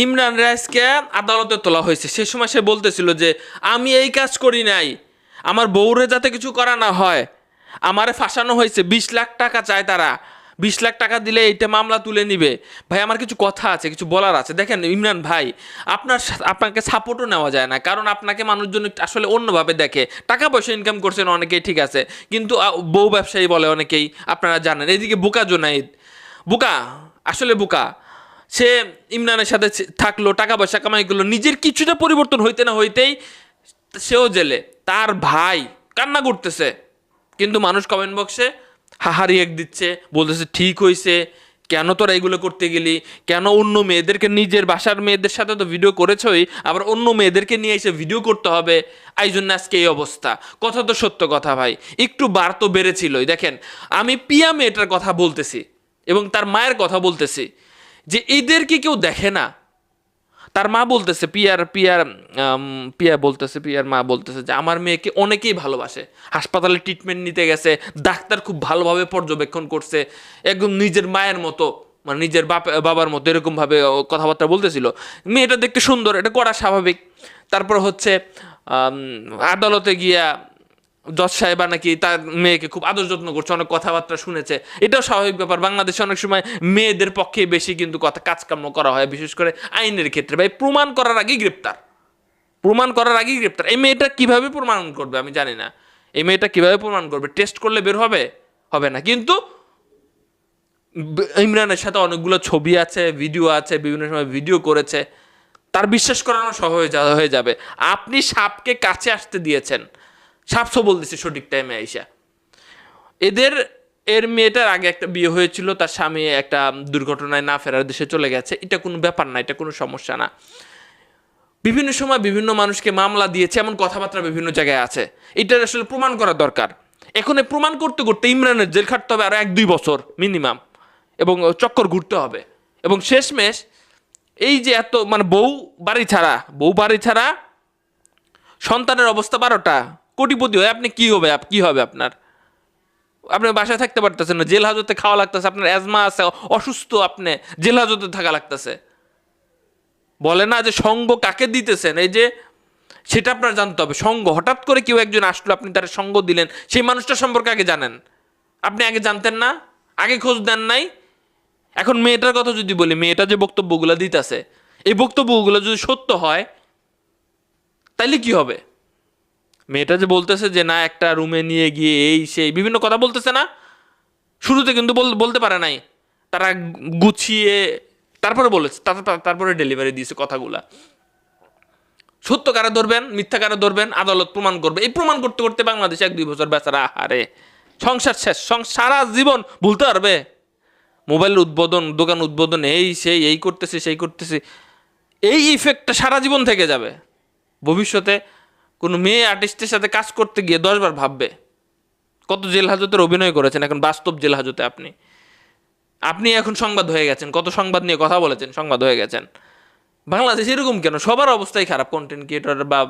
ইমরান রাইসকে আদালতে তোলা হয়েছে, সে সময় সে বলতেছিল যে আমি এই কাজ করি নাই, আমার বউরে যাতে কিছু করা না হয়, আমারে ফাঁসানো হয়েছে, 20 লাখ টাকা চায় তারা, 20 লাখ টাকা দিলে এইটা মামলা তুলে নিবে। ভাই আমার কিছু কথা আছে, কিছু বলার আছে। দেখেন ইমরান ভাই, আপনাকে সাপোর্টও নেওয়া যায় না, কারণ আপনাকে মানুষজন আসলে অন্যভাবে দেখে। টাকা পয়সা ইনকাম করছেন অনেকেই, ঠিক আছে, কিন্তু বউ ব্যবসায়ী বলে অনেকেই, আপনারা জানেন। এদিকে বোকা জোনাইদ, বোকা, আসলে বোকা। সে ইমরানের সাথে থাকলো, টাকা পয়সা কামাই করলো, নিজের কিছুটা পরিবর্তন হইতে না হইতেই সেও জেলে, তার ভাই কান্না করতেছে, কিন্তু মানুষ কমেন্ট বক্সে হাহারি এক দিচ্ছে, বলতেছে ঠিক হয়েছে, কেন তোরা এগুলো করতে গেলি, কেন অন্য মেয়েদেরকে, নিজের বাসার মেয়েদের সাথে তো ভিডিও করেছই, আবার অন্য মেয়েদেরকে নিয়ে এসে ভিডিও করতে হবে, এই জন্য আজকে এই অবস্থা। কথা তো সত্য কথা ভাই, একটু বার তো বেড়েছিলই। দেখেন আমি পিয়া মেয়েটার কথা বলতেছি এবং তার মায়ের কথা বলতেছি, যে এদেরকে কেউ দেখে না। তার মা বলতেছে, পিয়া বলতেছে, পিয়ার মা বলতেছে যে আমার মেয়েকে অনেকেই ভালোবাসে, হাসপাতালে ট্রিটমেন্ট নিতে গেছে, ডাক্তার খুব ভালোভাবে পর্যবেক্ষণ করছে, একদম নিজের মায়ের মতো, মানে নিজের বাবার মতো এরকমভাবে কথাবার্তা বলতেছিল। মেয়েটা দেখতে সুন্দর, এটা করা স্বাভাবিক। তারপর হচ্ছে আদালতে গিয়া জজ সাহেবা নাকি তার মেয়েকে খুব আদর যত্ন করছে, অনেক কথাবার্তা শুনেছে, এটাও স্বাভাবিক ব্যাপার। বাংলাদেশে অনেক সময় মেয়েদের পক্ষে বেশি কিন্তু কথা কাজকাম করা হয়, বিশেষ করে আইনের ক্ষেত্রে। ভাই প্রমাণ করার আগেই গ্রেপ্তার, প্রমাণ করার আগেই গ্রেপ্তার। এই মেয়েটা কিভাবে প্রমাণ করবে আমি জানি না, এই মেয়েটা কিভাবে প্রমাণ করবে? টেস্ট করলে বের হবে? হবে না। কিন্তু ইমরানের সাথে অনেকগুলো ছবি আছে, ভিডিও আছে, বিভিন্ন সময় ভিডিও করেছে, তার বিশ্বাস করানো সহজ হয়ে যাবে। আপনি সাপকে কাছে আসতে দিয়েছেন, সাপ সবল দিচ্ছে সঠিক টাইমে আইসা। এদের এর মেয়েটার আগে একটা বিয়ে হয়েছিল, তার স্বামী একটা দুর্ঘটনায় না ফেরার দেশে চলে গেছে, এটা কোনো ব্যাপার না, এটা কোনো সমস্যা না। বিভিন্ন সময় বিভিন্ন মানুষকে মামলা দিয়েছে, এমন কথাবার্তা বিভিন্ন জায়গায় আছে, এটা আসলে প্রমাণ করা দরকার। এখন এই প্রমাণ করতে করতে ইমরানের জেল খাটতে হবে আরো 1-2 বছর মিনিমাম, এবং চক্কর ঘুরতে হবে। এবং শেষমেশ এই যে এত মানে বউ বাড়ি ছাড়া, সন্তানের অবস্থা 12টা, কোটিপতি হয়ে আপনি কি হবে, কি হবে আপনার? আপনি বাসায় থাকতে পারতেছেন না, জেল হাজতে খাওয়া লাগতেছে, আপনার অ্যাজমা আছে, অসুস্থ, আপনি জেল হাজতে থাকা লাগতেছে। বলে না যে সঙ্গ কাকে দিতেছেন, এই যে সেটা আপনার জানতে হবে। সঙ্গ, হঠাৎ করে কেউ একজন আসলো, আপনি তার সঙ্গ দিলেন, সেই মানুষটা সম্পর্কে আগে জানেন। আপনি আগে জানতেন না, আগে খোঁজ দেন নাই। এখন মেয়েটার কথা যদি বলি, মেয়েটা যে বক্তব্যগুলো দিতেছে, এই বক্তব্যগুলো যদি সত্য হয় তাইলে কি হবে? মেয়েটা যে বলতেছে যে না একটা রুমে নিয়ে গিয়ে এই সেই বিভিন্ন কথা বলতেছে না, শুরুতে কিন্তু বলতে পারে নাই, তারা গুছিয়ে তারপরে বলেছে, তারপরে ডেলিভারি দিয়েছে কথাগুলা। সত্য কারা ধরবেন, মিথ্যা কারা ধরবেন, আদালত প্রমাণ করবে। এই প্রমাণ করতে করতে বাংলাদেশে 1-2 বছর বেচারা, আহারে সংসার শেষ, সারা জীবন ভুলতে পারবে। মোবাইল উদ্বোধন, দোকান উদ্বোধন, এই সেই, এই করতেছে সেই করতেছে, এই ইফেক্টটা সারা জীবন থেকে যাবে। ভবিষ্যতে কোনো মেয়ে আর্টিস্টের সাথে কাজ করতে গিয়ে 10 বার ভাববে। কত জেল হাজতের অভিনয় করেছেন, এখন বাস্তব জেল হাজতে আপনি আপনি এখন সংবাদ হয়ে গেছেন, কত সংবাদ নিয়ে কথা বলেছেন, সংবাদ হয়ে গেছেন। বাংলাদেশ এরকম কেন? সবার অবস্থাই খারাপ, কন্টেন্ট ক্রিয়েটর বা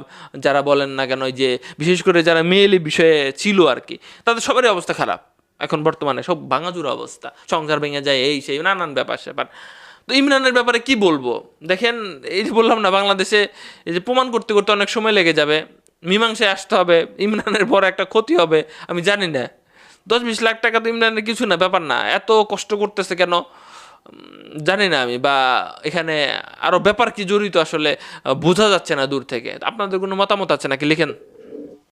যারা বলেন না কেন, ওই যে বিশেষ করে যারা মেয়েলি বিষয়ে ছিল আর কি, তাদের সবারই অবস্থা খারাপ এখন বর্তমানে, সব ভাঙাচুরা অবস্থা, সংসার ভেঙে যায়, এই সেই নানান ব্যাপার স্যাপার। তো ইমরানের ব্যাপারে কি বলবো? দেখেন, এই যে বললাম না, বাংলাদেশে এই যে প্রমাণ করতে করতে অনেক সময় লেগে যাবে, মীমাংসায় আসতে হবে, ইমরানের বড় একটা ক্ষতি হবে। আমি জানি না, 10-20 লাখ টাকা তো ইমরানের কিছু না, ব্যাপার না, এত কষ্ট করতেছে কেন জানি না আমি, বা এখানে আরো ব্যাপার কি জড়িত আসলে বোঝা যাচ্ছে না দূর থেকে। আপনাদের কোনো মতামত আছে নাকি? লিখেন।